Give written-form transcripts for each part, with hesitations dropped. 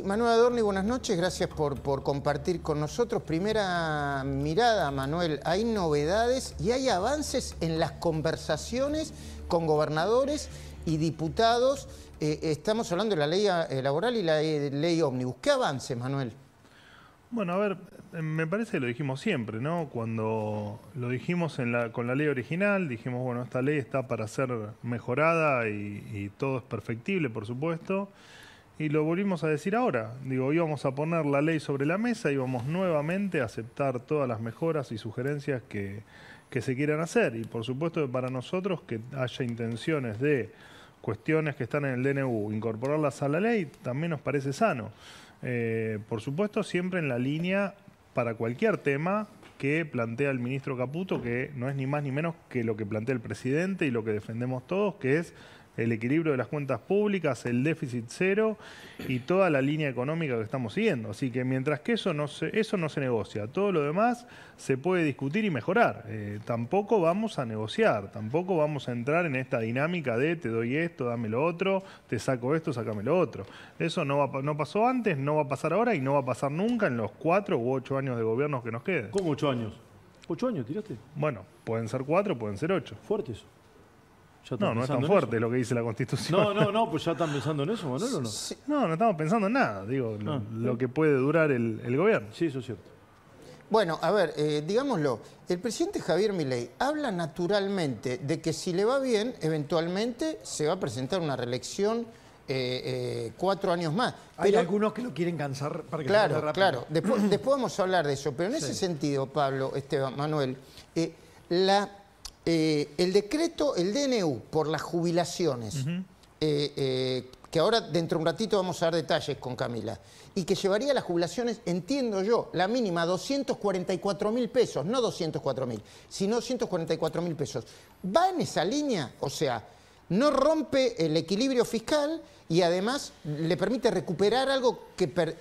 Manuel Adorni, buenas noches, gracias por compartir con nosotros. Primera mirada, Manuel, ¿hay novedades y hay avances en las conversaciones con gobernadores y diputados? Estamos hablando de la ley laboral y la ley ómnibus. ¿Qué avances, Manuel? Bueno, a ver, me parece que lo dijimos siempre, ¿no? Cuando lo dijimos con la ley original, dijimos, bueno, esta ley está para ser mejorada y todo es perfectible, por supuesto. Y lo volvimos a decir ahora. Digo, íbamos a poner la ley sobre la mesa, íbamos nuevamente a aceptar todas las mejoras y sugerencias que se quieran hacer. Y por supuesto que para nosotros que haya intenciones de cuestiones que están en el DNU, incorporarlas a la ley, también nos parece sano. Por supuesto, siempre en la línea para cualquier tema que plantea el ministro Caputo, que no es ni más ni menos que lo que plantea el presidente y lo que defendemos todos, que es el equilibrio de las cuentas públicas, el déficit cero y toda la línea económica que estamos siguiendo. Así que mientras que eso no se negocia, todo lo demás se puede discutir y mejorar. Tampoco vamos a negociar, tampoco vamos a entrar en esta dinámica de te doy esto, dame lo otro, te saco esto, sácame lo otro. Eso no pasó antes, no va a pasar ahora y no va a pasar nunca en los 4 u 8 años de gobierno que nos queden. ¿Cómo 8 años? ¿8 años tiraste? Bueno, pueden ser 4, pueden ser 8. Fuerte eso. No es tan fuerte lo que dice la Constitución. No, pues ya están pensando en eso, Manuel, ¿o no? Sí, no estamos pensando en nada, digo, lo que puede durar el gobierno. Sí, eso es cierto. Bueno, a ver, digámoslo, el presidente Javier Milei habla naturalmente de que si le va bien, eventualmente se va a presentar una reelección 4 años más. Hay algunos que lo quieren cansar para que se vaya rápido. Claro, después vamos a hablar de eso, pero en ese sentido, Pablo, Manuel, el decreto, el DNU, por las jubilaciones, que ahora dentro de un ratito vamos a dar detalles con Camila, y que llevaría las jubilaciones, entiendo yo, la mínima 244.000 pesos, no 204.000, sino 244.000 pesos. ¿Va en esa línea? O sea, no rompe el equilibrio fiscal y además le permite recuperar algo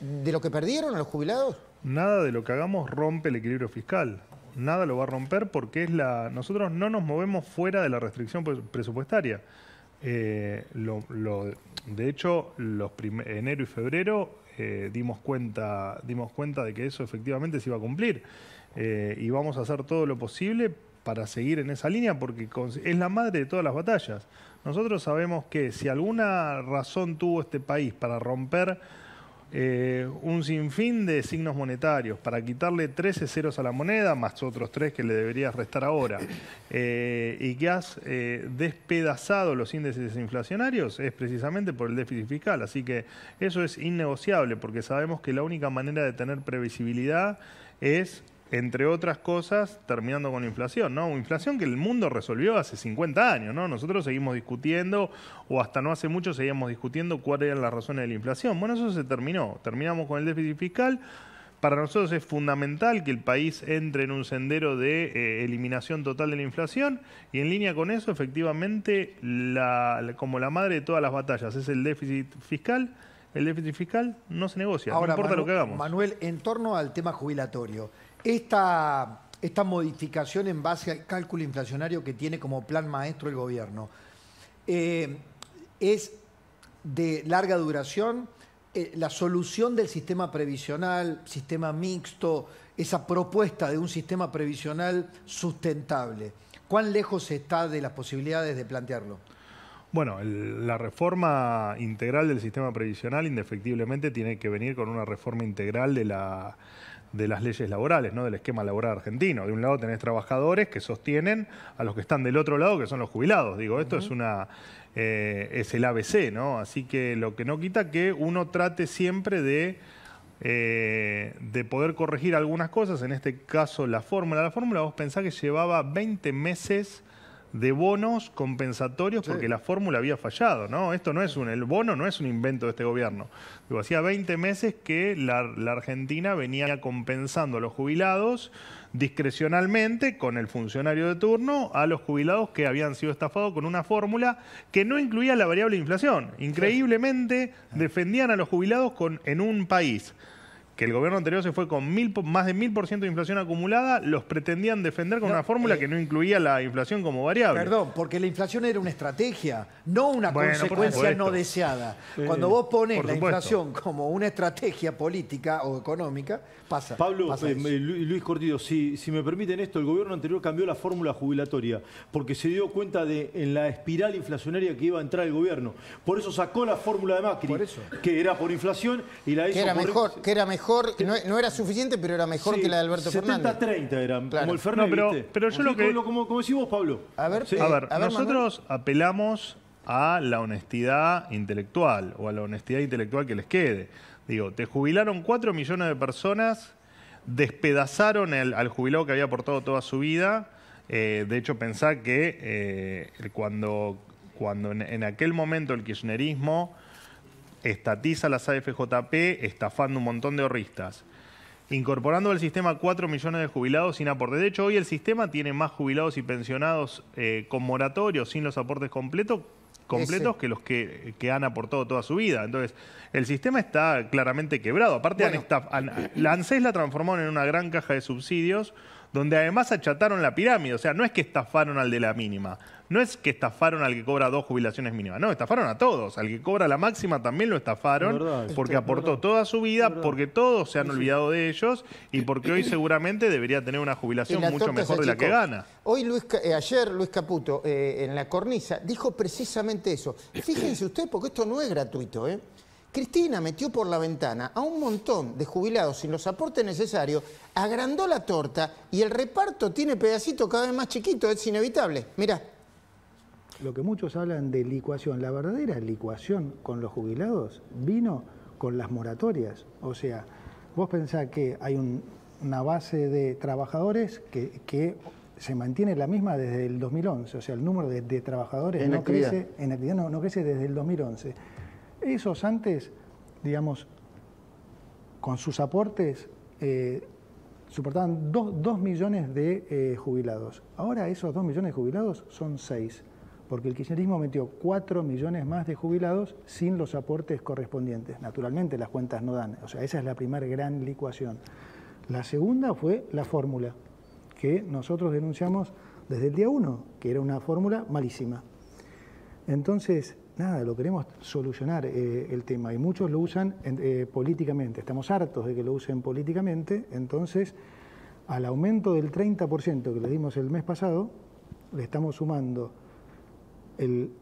de lo que perdieron a los jubilados. Nada de lo que hagamos rompe el equilibrio fiscal. Nada lo va a romper porque nosotros no nos movemos fuera de la restricción presupuestaria. De hecho, enero y febrero dimos cuenta de que eso efectivamente se iba a cumplir. Y vamos a hacer todo lo posible para seguir en esa línea porque es la madre de todas las batallas. Nosotros sabemos que si alguna razón tuvo este país para romper un sinfín de signos monetarios, para quitarle 13 ceros a la moneda, más otros 3 que le deberías restar ahora, y que has despedazado los índices inflacionarios, es precisamente por el déficit fiscal. Así que eso es innegociable, porque sabemos que la única manera de tener previsibilidad es, entre otras cosas, terminando con la inflación, ¿no? Una inflación que el mundo resolvió hace 50 años, ¿no? Nosotros seguimos discutiendo, o hasta no hace mucho seguíamos discutiendo cuáles eran las razones de la inflación. Bueno, eso se terminó. Terminamos con el déficit fiscal. Para nosotros es fundamental que el país entre en un sendero de eliminación total de la inflación y en línea con eso, efectivamente, como la madre de todas las batallas es el déficit fiscal. El déficit fiscal no se negocia, ahora, no importa lo que hagamos. Manuel, en torno al tema jubilatorio, esta modificación en base al cálculo inflacionario que tiene como plan maestro el gobierno, ¿es de larga duración? La solución del sistema previsional, sistema mixto, esa propuesta de un sistema previsional sustentable, ¿cuán lejos está de las posibilidades de plantearlo? Bueno, la reforma integral del sistema previsional indefectiblemente tiene que venir con una reforma integral de las leyes laborales, ¿no? Del esquema laboral argentino. De un lado tenés trabajadores que sostienen a los que están del otro lado, que son los jubilados. Digo, esto es el ABC, ¿no? Así que lo que no quita que uno trate siempre de poder corregir algunas cosas. En este caso, la fórmula. La fórmula, vos pensás que llevaba 20 meses de bonos compensatorios porque la fórmula había fallado, ¿no? El bono no es un invento de este gobierno. Digo, hacía 20 meses que la Argentina venía compensando a los jubilados discrecionalmente con el funcionario de turno a los jubilados que habían sido estafados con una fórmula que no incluía la variable de inflación. Increíblemente defendían a los jubilados en un país que el gobierno anterior se fue con más de 1000% de inflación acumulada, los pretendían defender con una fórmula que no incluía la inflación como variable. Perdón, porque la inflación era una estrategia, no una consecuencia supuesto. no deseada. Cuando vos pones por la supuesto. inflación como una estrategia política o económica, pasa. Pablo, pasa eso. Luis Cortido, si me permiten esto, el gobierno anterior cambió la fórmula jubilatoria porque se dio cuenta en la espiral inflacionaria que iba a entrar el gobierno. Por eso sacó la fórmula de Macri, Por eso. que era por inflación, y la hizo Que era mejor, no era suficiente, pero era mejor que la de Alberto Fernández. 70-30 era, Claro. como el Fernández, No, ¿viste? pero yo lo que... Como decís vos, Pablo. A ver, Sí. A ver, Manuel. nosotros apelamos a la honestidad intelectual o a la honestidad intelectual que les quede. Digo, te jubilaron 4 millones de personas, despedazaron al jubilado que había aportado toda su vida. De hecho, pensá que cuando en aquel momento el kirchnerismo estatiza las AFJP, estafando un montón de ahorristas, incorporando al sistema 4 millones de jubilados sin aporte. De hecho, hoy el sistema tiene más jubilados y pensionados con moratorios, sin los aportes completos que los que han aportado toda su vida. Entonces, el sistema está claramente quebrado. Aparte, la ANSES la transformaron en una gran caja de subsidios, donde además achataron la pirámide. O sea, no es que estafaron al de la mínima, no es que estafaron al que cobra 2 jubilaciones mínimas, no, estafaron a todos. Al que cobra la máxima también lo estafaron, porque aportó toda su vida, porque todos se han olvidado de ellos y porque hoy seguramente debería tener una jubilación mucho mejor de la que gana. Hoy ayer Luis Caputo, en la cornisa, dijo precisamente eso. Fíjense ustedes, porque esto no es gratuito, ¿eh? Cristina metió por la ventana a un montón de jubilados sin los aportes necesarios, agrandó la torta y el reparto tiene pedacitos cada vez más chiquitos, es inevitable. Mirá. Lo que muchos hablan de licuación, la verdadera licuación con los jubilados vino con las moratorias. O sea, vos pensás que hay una base de trabajadores que se mantiene la misma desde el 2011. O sea, el número de trabajadores no crece desde el 2011. Esos antes, digamos, con sus aportes, soportaban 2 millones de jubilados. Ahora esos 2 millones de jubilados son 6, porque el kirchnerismo metió 4 millones más de jubilados sin los aportes correspondientes. Naturalmente las cuentas no dan, o sea, esa es la primera gran licuación. La segunda fue la fórmula, que nosotros denunciamos desde el día 1, que era una fórmula malísima. Entonces, nada, lo queremos solucionar el tema y muchos lo usan políticamente. Estamos hartos de que lo usen políticamente, entonces al aumento del 30% que le dimos el mes pasado, le estamos sumando el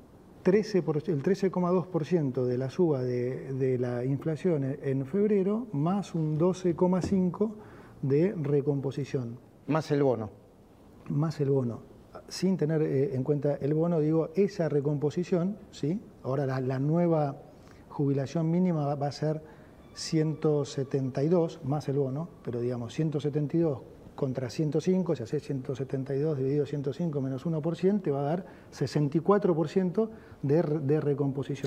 13,2% de la suba de la inflación en febrero, más un 12,5% de recomposición. Más el bono. Más el bono. Sin tener en cuenta el bono, digo, esa recomposición, ¿sí? Ahora la nueva jubilación mínima va a ser 172 más el bono, pero digamos 172 contra 105, si haces 172 dividido 105 menos 1%, te va a dar 64% de recomposición.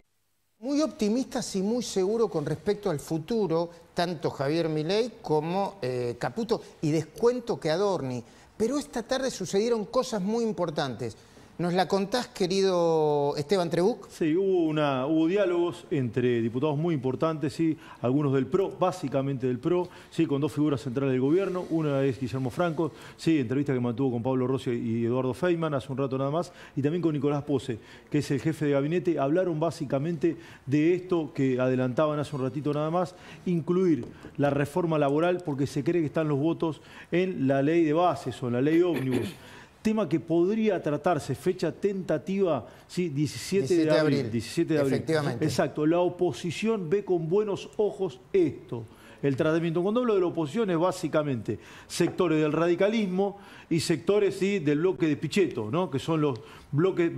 Muy optimistas y muy seguros con respecto al futuro, tanto Javier Milei como Caputo, y descuento que Adorni. Pero esta tarde sucedieron cosas muy importantes. ¿Nos la contás, querido Esteban Trebuch? Sí, hubo diálogos entre diputados muy importantes, sí, algunos del PRO, básicamente del PRO, sí, con 2 figuras centrales del gobierno. Una es Guillermo Franco, sí, entrevista que mantuvo con Pablo Rossi y Eduardo Feynman hace un rato nada más, y también con Nicolás Pose, que es el jefe de gabinete. Hablaron básicamente de esto que adelantaban hace un ratito nada más, incluir la reforma laboral, porque se cree que están los votos en la ley de bases o en la ley ómnibus. Tema que podría tratarse, fecha tentativa, sí, 17 de abril. 17 de abril. Efectivamente. Exacto, la oposición ve con buenos ojos esto. El tratamiento, cuando hablo de la oposición, es básicamente sectores del radicalismo y sectores, sí, del bloque de Pichetto, ¿no? Que son los bloques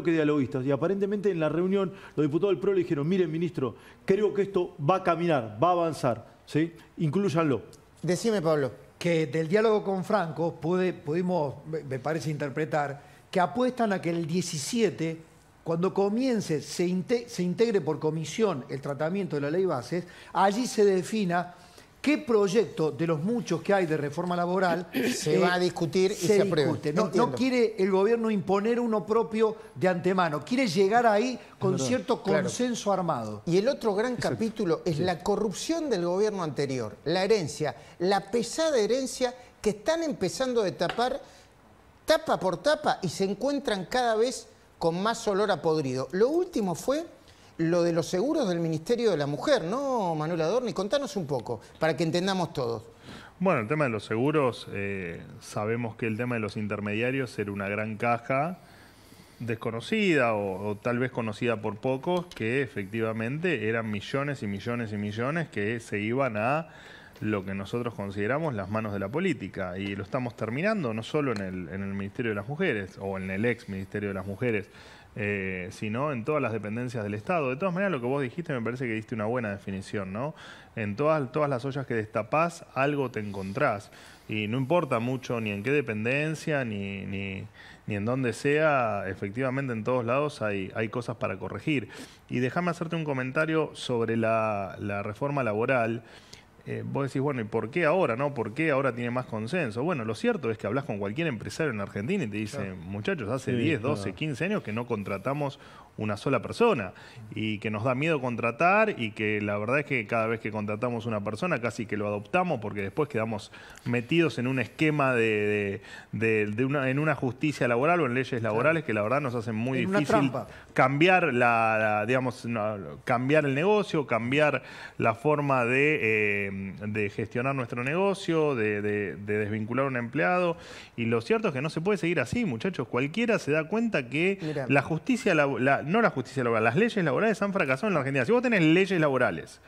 dialoguistas. Y aparentemente en la reunión los diputados del PRO le dijeron: miren, ministro, creo que esto va a caminar, va a avanzar, ¿sí? Inclúyanlo. Decime, Pablo. Que del diálogo con Franco pudimos, me parece, interpretar que apuestan a que el 17, cuando comience, se integre por comisión el tratamiento de la ley bases, allí se defina qué proyecto de los muchos que hay de reforma laboral se va a discutir y se apruebe. discute. No quiere el gobierno imponer uno propio de antemano, quiere llegar ahí con cierto consenso armado. Y el otro gran capítulo es la corrupción del gobierno anterior, la herencia, la pesada herencia que están empezando a tapar tapa por tapa y se encuentran cada vez con más olor a podrido. Lo último fue lo de los seguros del Ministerio de la Mujer, ¿no, Manuel Adorni? Contanos un poco, para que entendamos todos. Bueno, el tema de los seguros, sabemos que el tema de los intermediarios era una gran caja desconocida o tal vez conocida por pocos, que efectivamente eran millones y millones y millones que se iban a lo que nosotros consideramos las manos de la política. Y lo estamos terminando no solo en el Ministerio de las Mujeres o en el ex Ministerio de las Mujeres, sino en todas las dependencias del Estado. De todas maneras, lo que vos dijiste me parece que diste una buena definición, ¿no? En todas las ollas que destapás, algo te encontrás. Y no importa mucho ni en qué dependencia, ni en dónde sea, efectivamente en todos lados hay cosas para corregir. Y déjame hacerte un comentario sobre la reforma laboral. Vos decís, bueno, ¿y por qué ahora, no? ¿Por qué ahora tiene más consenso? Bueno, lo cierto es que hablas con cualquier empresario en Argentina y te dice, muchachos, hace 10, 12, 15 años que no contratamos una sola persona y que nos da miedo contratar y que la verdad es que cada vez que contratamos una persona casi que lo adoptamos porque después quedamos metidos en un esquema en una justicia laboral o en leyes laborales que la verdad nos hacen muy difícil cambiar cambiar el negocio, cambiar la forma de gestionar nuestro negocio, de desvincular a un empleado. Y lo cierto es que no se puede seguir así, muchachos. Cualquiera se da cuenta que la justicia laboral, no la justicia laboral, las leyes laborales han fracasado en la Argentina. Si vos tenés leyes laborales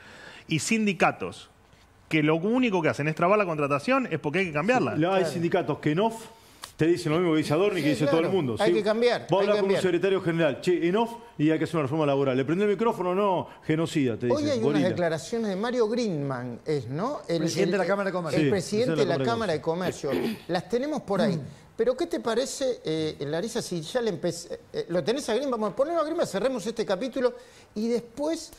y sindicatos que lo único que hacen es trabar la contratación, es porque hay que cambiarla. Hay sindicatos que te dicen lo mismo que dice Adorni, que dice todo el mundo. Hay que cambiar. Vos hablas con un secretario general, che, y hay que hacer una reforma laboral. ¿Le prende el micrófono? No, genocida, te dicen. Hoy hay unas declaraciones de Mario Greenman, ¿no? El presidente de la Cámara de Comercio. El presidente de la Cámara de Comercio. Las tenemos por ahí. Pero ¿qué te parece, Larisa, si ya le empecé... ¿Lo tenés a Greenman? Vamos a ponerlo a Greenman, cerremos este capítulo y después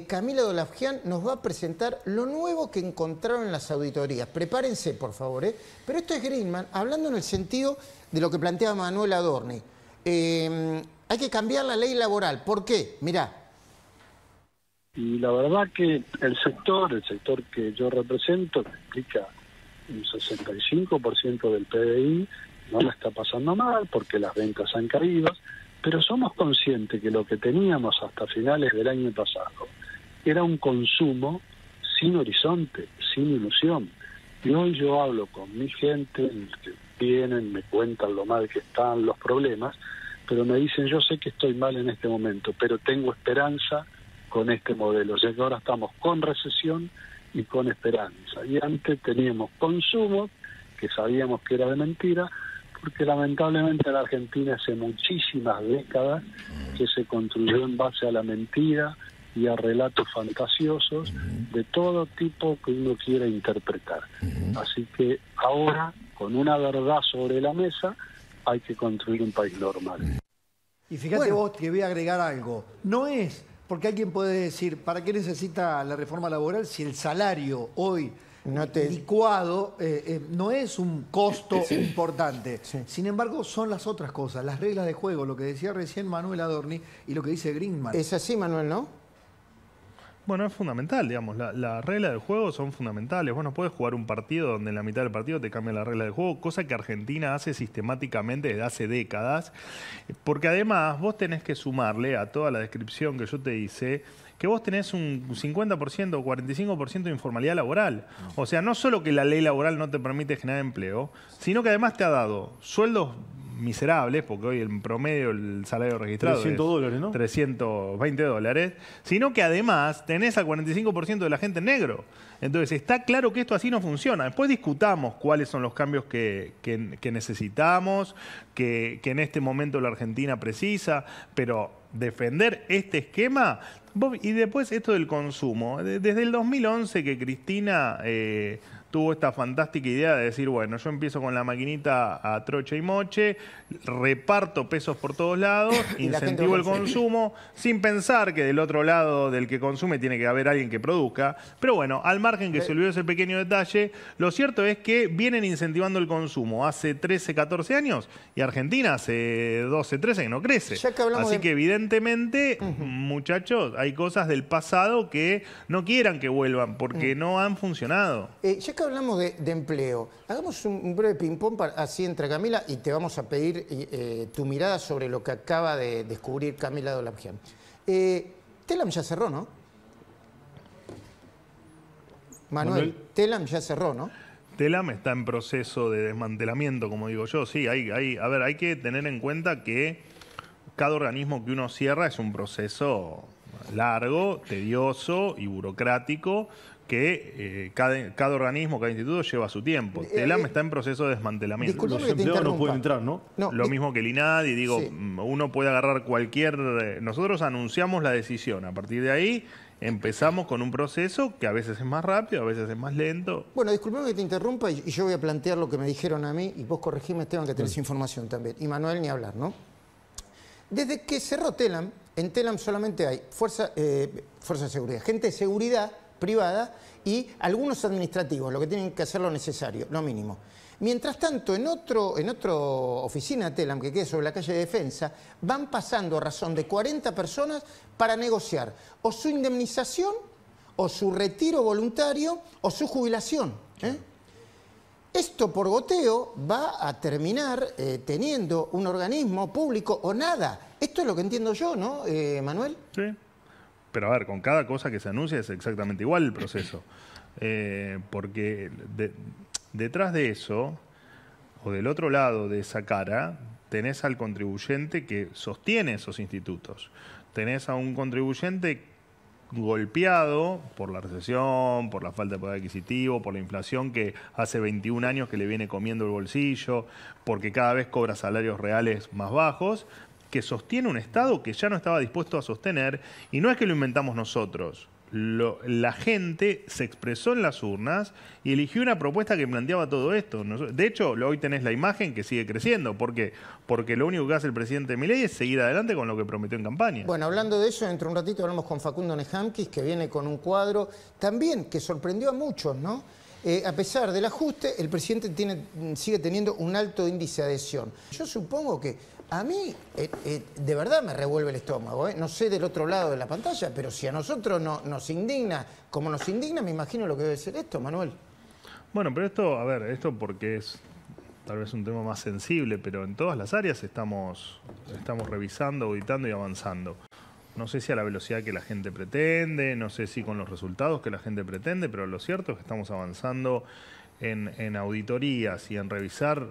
Camila Dolavgian nos va a presentar lo nuevo que encontraron en las auditorías. Prepárense, por favor. Pero esto es Greenman, hablando en el sentido de lo que planteaba Manuel Adorni. Hay que cambiar la ley laboral. ¿Por qué? Mirá. Y la verdad que el sector que yo represento, que implica un 65% del PBI, no la está pasando mal porque las ventas han caído, pero somos conscientes que lo que teníamos hasta finales del año pasado era un consumo sin horizonte, sin ilusión. Y hoy yo hablo con mi gente, que vienen, me cuentan lo mal que están, los problemas, pero me dicen, yo sé que estoy mal en este momento, pero tengo esperanza con este modelo, ya que ahora estamos con recesión y con esperanza. Y antes teníamos consumo, que sabíamos que era de mentira, porque lamentablemente en la Argentina hace muchísimas décadas que se construyó en base a la mentira y a relatos fantasiosos de todo tipo que uno quiera interpretar. Así que ahora, con una verdad sobre la mesa, hay que construir un país normal. Y fíjate vos que voy a agregar algo. No es, porque alguien puede decir, ¿para qué necesita la reforma laboral si el salario hoy licuado no es un costo importante? Sin embargo, son las otras cosas, las reglas de juego, lo que decía recién Manuel Adorni y lo que dice Greenman. Es así, Manuel, ¿no? Bueno, es fundamental, digamos, las reglas del juego son fundamentales. Vos no podés jugar un partido donde en la mitad del partido te cambian la regla del juego, cosa que Argentina hace sistemáticamente desde hace décadas, porque además vos tenés que sumarle a toda la descripción que yo te hice, que vos tenés un 50% o 45% de informalidad laboral. O sea, no solo que la ley laboral no te permite generar empleo, sino que además te ha dado sueldos miserables, porque hoy en promedio el salario registrado $300, es ¿no? $320, sino que además tenés al 45% de la gente en negro. Entonces está claro que esto así no funciona. Después discutamos cuáles son los cambios que necesitamos, que en este momento la Argentina precisa, pero defender este esquema. Y después esto del consumo. Desde el 2011 que Cristina tuvo esta fantástica idea de decir, bueno, yo empiezo con la maquinita a troche y moche, reparto pesos por todos lados, incentivo el consumo, sin pensar que del otro lado del que consume tiene que haber alguien que produzca. Pero bueno, al margen que se olvidó ese pequeño detalle, lo cierto es que vienen incentivando el consumo hace 13, 14 años y Argentina hace 12, 13 que no crece. Así que evidentemente, muchachos, hay cosas del pasado que no quieran que vuelvan porque no han funcionado. Ya que hablamos de empleo, hagamos un breve ping-pong así entre Camila y te vamos a pedir tu mirada sobre lo que acaba de descubrir Camila Dolavgian. Telam ya cerró, ¿no? Manuel, Telam ya cerró, ¿no? Telam está en proceso de desmantelamiento, como digo yo. Sí, a ver, hay que tener en cuenta que cada organismo que uno cierra es un proceso largo, tedioso y burocrático que cada organismo, cada instituto lleva su tiempo. Telam está en proceso de desmantelamiento. Los empleados no pueden entrar, ¿no? Lo mismo que el INADI, digo, uno puede agarrar cualquier... Nosotros anunciamos la decisión, a partir de ahí empezamos con un proceso que a veces es más rápido, a veces es más lento. Bueno, disculpame que te interrumpa y yo voy a plantear lo que me dijeron a mí y vos corregime, Esteban, que tenés información también. Y Manuel, ni hablar, ¿no? Desde que cerró Telam, en Telam solamente hay fuerza de seguridad, gente de seguridad privada y algunos administrativos, lo que tienen que hacer lo necesario, lo mínimo. Mientras tanto, en otra oficina de Telam que queda sobre la calle de Defensa, van pasando a razón de 40 personas para negociar o su indemnización, o su retiro voluntario, o su jubilación. Esto por goteo va a terminar teniendo un organismo público o nada. Esto es lo que entiendo yo, ¿no, Manuel? Sí. Pero a ver, con cada cosa que se anuncia es exactamente igual el proceso. Porque detrás de eso, o del otro lado de esa cara, tenés al contribuyente que sostiene esos institutos. Tenés a un contribuyente golpeado por la recesión, por la falta de poder adquisitivo, por la inflación que hace 21 años que le viene comiendo el bolsillo, porque cada vez cobra salarios reales más bajos, que sostiene un Estado que ya no estaba dispuesto a sostener, y no es que lo inventamos nosotros. La gente se expresó en las urnas y eligió una propuesta que planteaba todo esto. De hecho, hoy tenés la imagen que sigue creciendo. ¿Por qué? Porque lo único que hace el presidente Milei es seguir adelante con lo que prometió en campaña. Bueno, hablando de eso, dentro de un ratito hablamos con Facundo Nejamkis, que viene con un cuadro también que sorprendió a muchos, ¿no? A pesar del ajuste, el presidente sigue teniendo un alto índice de adhesión. Yo supongo que a mí, de verdad me revuelve el estómago, no sé del otro lado de la pantalla, pero si a nosotros nos indigna, como nos indigna, me imagino lo que debe ser esto, Manuel. Bueno, pero esto, a ver, esto porque es tal vez un tema más sensible, pero en todas las áreas estamos revisando, auditando y avanzando. No sé si a la velocidad que la gente pretende, no sé si con los resultados que la gente pretende, pero lo cierto es que estamos avanzando en auditorías y en revisar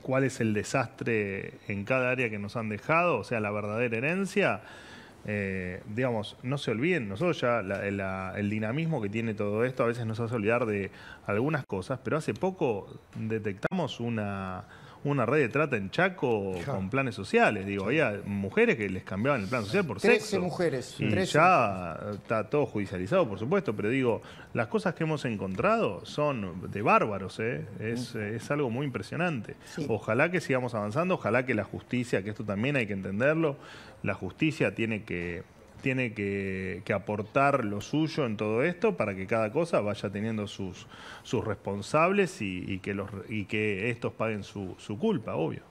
cuál es el desastre en cada área que nos han dejado, o sea, la verdadera herencia. Digamos, no se olviden, nosotros ya el dinamismo que tiene todo esto a veces nos hace olvidar de algunas cosas, pero hace poco detectamos una red de trata en Chaco con planes sociales. Digo, había mujeres que les cambiaban el plan social por 13 sexo. mujeres. Y 13 ya está todo judicializado, por supuesto, pero digo, las cosas que hemos encontrado son de bárbaros, es algo muy impresionante. Sí. Ojalá que sigamos avanzando, ojalá que la justicia, que esto también hay que entenderlo, la justicia tiene que aportar lo suyo en todo esto para que cada cosa vaya teniendo sus responsables y que estos paguen su culpa, obvio.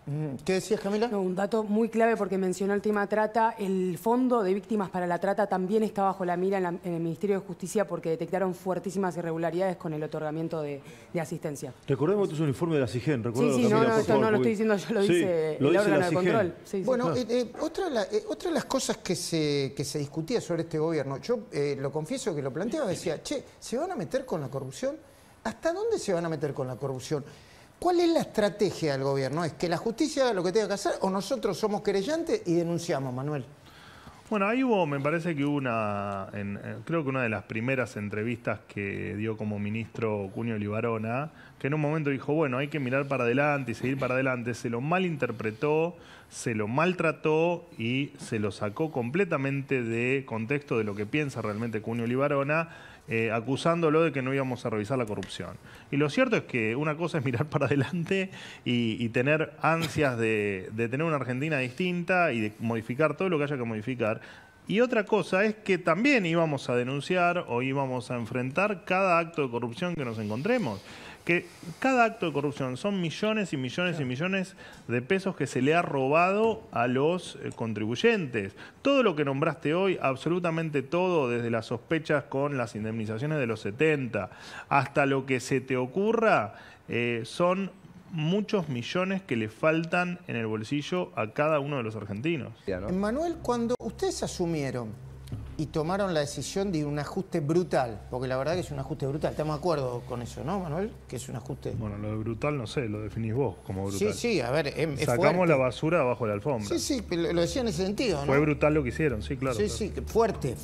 ¿Qué decías, Camila? No, un dato muy clave porque mencionó el tema trata. El Fondo de Víctimas para la Trata también está bajo la mira en el Ministerio de Justicia porque detectaron fuertísimas irregularidades con el otorgamiento de asistencia. Recordemos que esto es un informe de la CIGEN. Sí, esto no lo estoy diciendo yo, lo dice el órgano de control. Sí, bueno, otra de las cosas que se discutía sobre este gobierno, yo lo confieso que lo planteaba, decía, ¿se van a meter con la corrupción? ¿Hasta dónde se van a meter con la corrupción? ¿Cuál es la estrategia del gobierno? ¿Es que la justicia haga lo que tenga que hacer o nosotros somos querellantes y denunciamos, Manuel? Bueno, ahí me parece que creo que una de las primeras entrevistas que dio como ministro Cunio Libarona, que en un momento dijo, bueno, hay que mirar para adelante y seguir para adelante, se lo malinterpretó, se lo maltrató y se lo sacó completamente de contexto de lo que piensa realmente Cunio Libarona acusándolo de que no íbamos a revisar la corrupción. Y lo cierto es que una cosa es mirar para adelante y tener ansias de tener una Argentina distinta y de modificar todo lo que haya que modificar. Y otra cosa es que también íbamos a denunciar o íbamos a enfrentar cada acto de corrupción que nos encontremos. Que cada acto de corrupción son millones y millones y millones de pesos que se le ha robado a los contribuyentes. Todo lo que nombraste hoy, absolutamente todo, desde las sospechas con las indemnizaciones de los 70 hasta lo que se te ocurra, son muchos millones que le faltan en el bolsillo a cada uno de los argentinos. Manuel, cuando ustedes asumieron y tomaron la decisión de un ajuste brutal, porque la verdad que es un ajuste brutal, estamos de acuerdo con eso, ¿no, Manuel? Que es un ajuste... Bueno, lo de brutal no sé, lo definís vos como brutal. Sí, a ver, es Sacamos fuerte. la basura abajo de la alfombra. Sí, lo decía en ese sentido, ¿no? Fue brutal lo que hicieron, sí, claro. Sí, fuerte.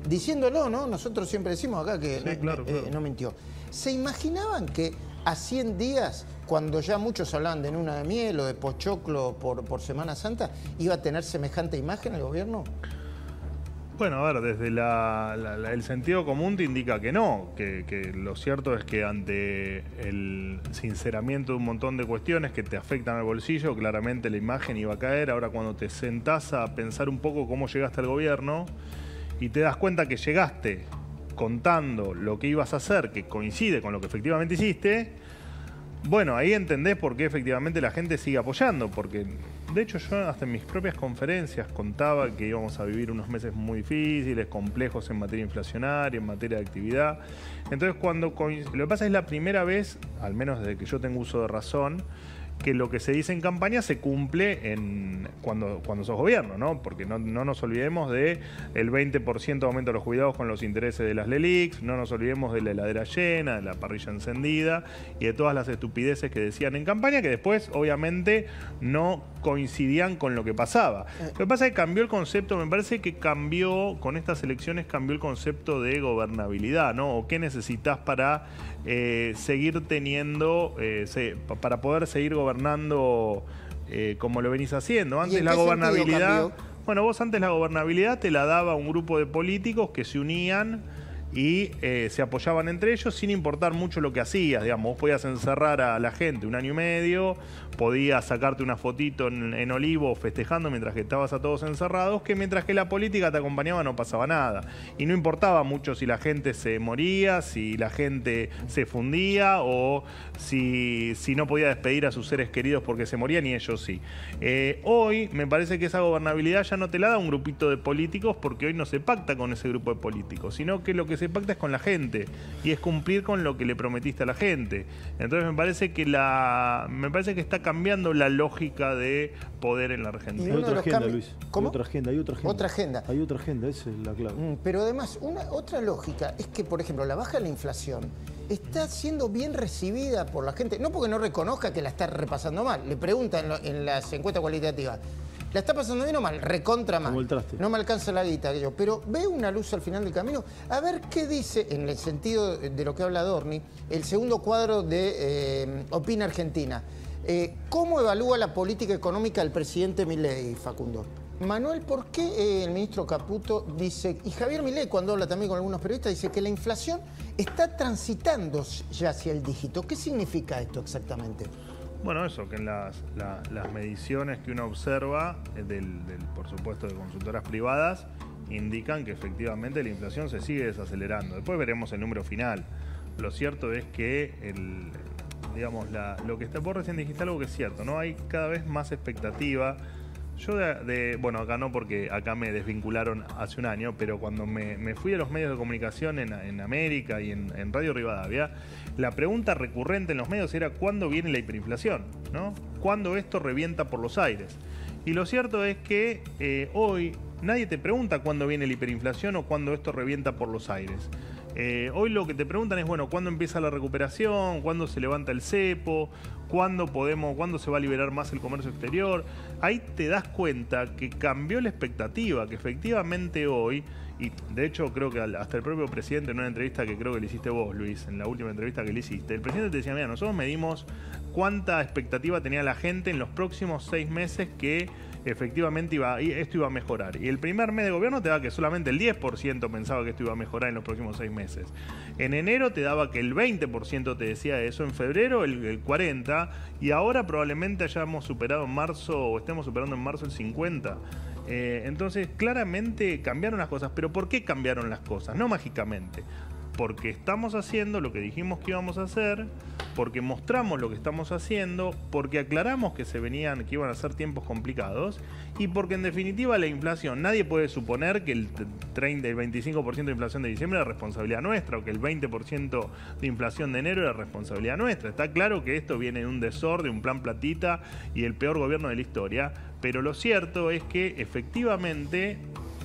Diciéndolo, ¿no? Nosotros siempre decimos acá que Sí, claro. No mintió. ¿Se imaginaban que a 100 días, cuando ya muchos hablaban de luna de miel o de pochoclo por Semana Santa, iba a tener semejante imagen el gobierno? Bueno, a ver, desde el sentido común te indica que no, que lo cierto es que ante el sinceramiento de un montón de cuestiones que te afectan al bolsillo, claramente la imagen iba a caer. Ahora cuando te sentás a pensar un poco cómo llegaste al gobierno y te das cuenta que llegaste contando lo que ibas a hacer, que coincide con lo que efectivamente hiciste, bueno, ahí entendés por qué efectivamente la gente sigue apoyando, porque de hecho yo hasta en mis propias conferencias contaba que íbamos a vivir unos meses muy difíciles, complejos en materia inflacionaria, en materia de actividad. Entonces lo que pasa es la primera vez, al menos desde que yo tengo uso de razón, que lo que se dice en campaña se cumple cuando sos gobierno, ¿no? Porque no nos olvidemos del 20% de aumento de los cuidados con los intereses de las LELIQs, no nos olvidemos de la heladera llena, de la parrilla encendida y de todas las estupideces que decían en campaña, que después obviamente no coincidían con lo que pasaba. Lo que pasa es que cambió el concepto, me parece que cambió, con estas elecciones cambió el concepto de gobernabilidad, ¿no? O qué necesitas para seguir teniendo, para poder seguir gobernando como lo venís haciendo. Antes la gobernabilidad, bueno, vos antes la gobernabilidad te la daba un grupo de políticos que se unían y se apoyaban entre ellos sin importar mucho lo que hacías. Digamos, vos podías encerrar a la gente 1 año y medio, podías sacarte una fotito en Olivo festejando mientras que estabas a todos encerrados, que mientras que la política te acompañaba no pasaba nada. Y no importaba mucho si la gente se moría, si la gente se fundía o si no podía despedir a sus seres queridos porque se morían y ellos sí. Hoy me parece que esa gobernabilidad ya no te la da un grupito de políticos, porque hoy no se pacta con ese grupo de políticos, sino que lo que se pacta es con la gente y es cumplir con lo que le prometiste a la gente. Entonces me parece que está cambiando la lógica de poder en la Argentina. Hay otra agenda, Luis. ¿Cómo? Hay otra agenda. Hay otra agenda, esa es la clave. Pero además, otra lógica es que, por ejemplo, la baja de la inflación está siendo bien recibida por la gente, no porque no reconozca que la está repasando mal. Le preguntan en las encuestas cualitativas, ¿la está pasando bien o mal? Recontra mal. Como el traste. No me alcanza la guita, aquello. Pero ve una luz al final del camino. A ver qué dice, en el sentido de lo que habla Dorni, el segundo cuadro de Opina Argentina. ¿Cómo evalúa la política económica del presidente Milei, Facundo? Manuel, ¿por qué el ministro Caputo dice, y Javier Milei cuando habla también con algunos periodistas, dice que la inflación está transitando ya hacia el dígito? ¿Qué significa esto exactamente? Bueno, eso, que en las mediciones que uno observa, por supuesto, de consultoras privadas, indican que efectivamente la inflación se sigue desacelerando. Después veremos el número final. Lo cierto es que lo que vos recién dijiste algo que es cierto, ¿no? Hay cada vez más expectativa. Yo bueno, acá no, porque acá me desvincularon hace un año, pero cuando me fui a los medios de comunicación en América y en Radio Rivadavia, la pregunta recurrente en los medios era ¿cuándo viene la hiperinflación? ¿No? ¿Cuándo esto revienta por los aires? Y lo cierto es que hoy nadie te pregunta cuándo viene la hiperinflación o cuándo esto revienta por los aires. Hoy lo que te preguntan es, bueno, ¿cuándo empieza la recuperación? ¿Cuándo se levanta el cepo? ¿cuándo se va a liberar más el comercio exterior? Ahí te das cuenta que cambió la expectativa, que efectivamente hoy, y de hecho creo que hasta el propio presidente en una entrevista que creo que le hiciste vos, Luis, en la última entrevista que le hiciste, el presidente te decía, mira, nosotros medimos cuánta expectativa tenía la gente en los próximos 6 meses que efectivamente esto iba a mejorar. Y el primer mes de gobierno te daba que solamente el 10% pensaba que esto iba a mejorar en los próximos 6 meses. En enero te daba que el 20% te decía eso, en febrero el 40%, y ahora probablemente hayamos superado en marzo, o estemos superando en marzo el 50%. Entonces, claramente cambiaron las cosas. ¿Pero por qué cambiaron las cosas? No mágicamente. Porque estamos haciendo lo que dijimos que íbamos a hacer, porque mostramos lo que estamos haciendo, porque aclaramos que iban a ser tiempos complicados, y porque en definitiva la inflación, nadie puede suponer que el 25% de inflación de diciembre era responsabilidad nuestra, o que el 20% de inflación de enero era responsabilidad nuestra. Está claro que esto viene de un desorden, un plan platita y el peor gobierno de la historia, pero lo cierto es que efectivamente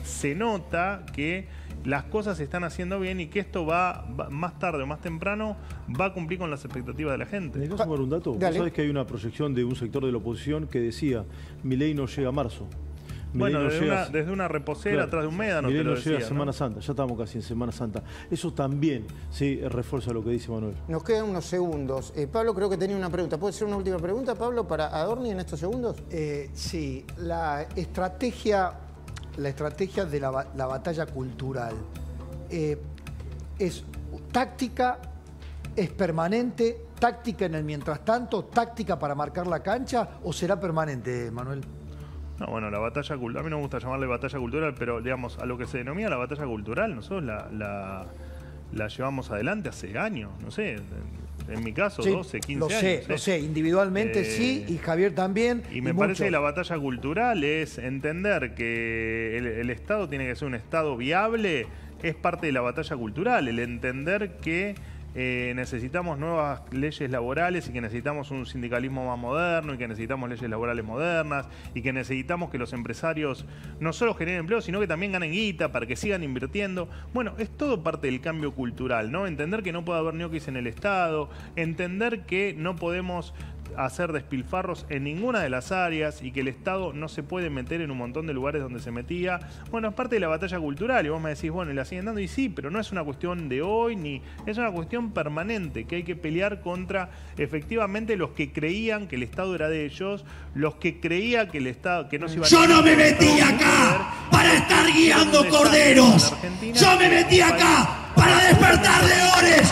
se nota que las cosas se están haciendo bien y que esto va más tarde o más temprano va a cumplir con las expectativas de la gente. ¿Me dejas sumar un dato? Vos sabés que hay una proyección de un sector de la oposición que decía, Milei no llega a marzo. Bueno, desde una reposera atrás de un médano te lo decía, llega a Semana Santa, ya estamos casi en Semana Santa. Eso también sí refuerza lo que dice Manuel. Nos quedan unos segundos. Pablo creo que tenía una pregunta. ¿Puede ser una última pregunta, Pablo, para Adorni en estos segundos? Sí, la estrategia de la batalla cultural es táctica, es permanente, táctica en el mientras tanto, táctica para marcar la cancha, ¿o será permanente, Manuel? No, bueno, la batalla cultural, a mí no me gusta llamarle batalla cultural, pero digamos, a lo que se denomina la batalla cultural, nosotros la llevamos adelante hace años, no sé, en mi caso, sí, 12, 15 años. Lo sé, individualmente sí, y Javier también. Y me parece que la batalla cultural es entender que el Estado tiene que ser un Estado viable, es parte de la batalla cultural, el entender que necesitamos nuevas leyes laborales y que necesitamos un sindicalismo más moderno y que necesitamos leyes laborales modernas y que necesitamos que los empresarios no solo generen empleo, sino que también ganen guita para que sigan invirtiendo. Bueno, es todo parte del cambio cultural, ¿no? Entender que no puede haber ñoquis en el Estado, entender que no podemos hacer despilfarros en ninguna de las áreas y que el Estado no se puede meter en un montón de lugares donde se metía. Bueno, es parte de la batalla cultural y vos me decís, bueno, y la siguen dando, y sí, pero no es una cuestión de hoy, ni es una cuestión permanente, que hay que pelear contra efectivamente los que creían que el Estado era de ellos, los que creían que el Estado, que no se iba a... Yo no me metí acá para estar guiando corderos, yo me metí acá para despertar leones.